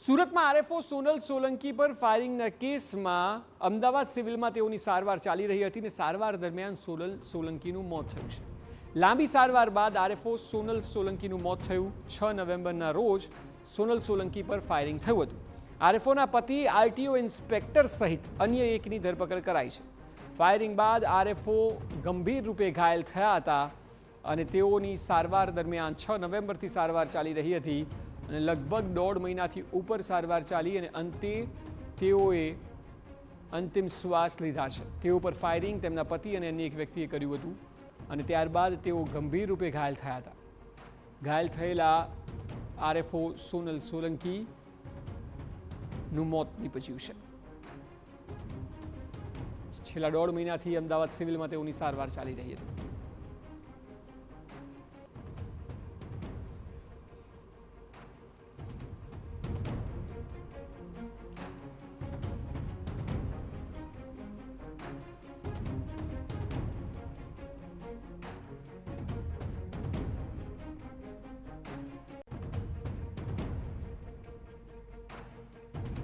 સુરતમાં આરએફઓ સોનલ સોલંકી પર ફાયરિંગના કેસમાં અમદાવાદ સિવિલમાં તેઓની સારવાર ચાલી રહી હતી અને સારવાર દરમિયાન સોનલ સોલંકીનું મોત થયું છે. લાંબી સારવાર બાદ આરએફઓ સોનલ સોલંકીનું મોત થયું. 6 નવેમ્બરના રોજ સોનલ સોલંકી પર ફાયરિંગ થયું હતું. આરએફઓના પતિ આરટીઓ ઇન્સ્પેક્ટર સહિત અન્ય એકની ધરપકડ કરાઈ છે. ફાયરિંગ બાદ આરએફઓ ગંભીર રૂપે ઘાયલ થયા હતા અને તેઓની સારવાર દરમિયાન 6 નવેમ્બરથી સારવાર ચાલી રહી હતી અને લગભગ 1.5 મહિનાથી ઉપર સારવાર ચાલી અને અંતે તેઓએ અંતિમ શ્વાસ લીધા છે. તેઓ પર ફાયરિંગ તેમના પતિ અને અન્ય એક વ્યક્તિએ કર્યું હતું અને ત્યારબાદ તેઓ ગંભીર રૂપે ઘાયલ થયા હતા. ઘાયલ થયેલા આરએફઓ સોનલ સોલંકીનું મોત નીપજ્યું છે. છેલ્લા 1.5 મહિનાથી અમદાવાદ સિવિલમાં તેઓની સારવાર ચાલી રહી હતી.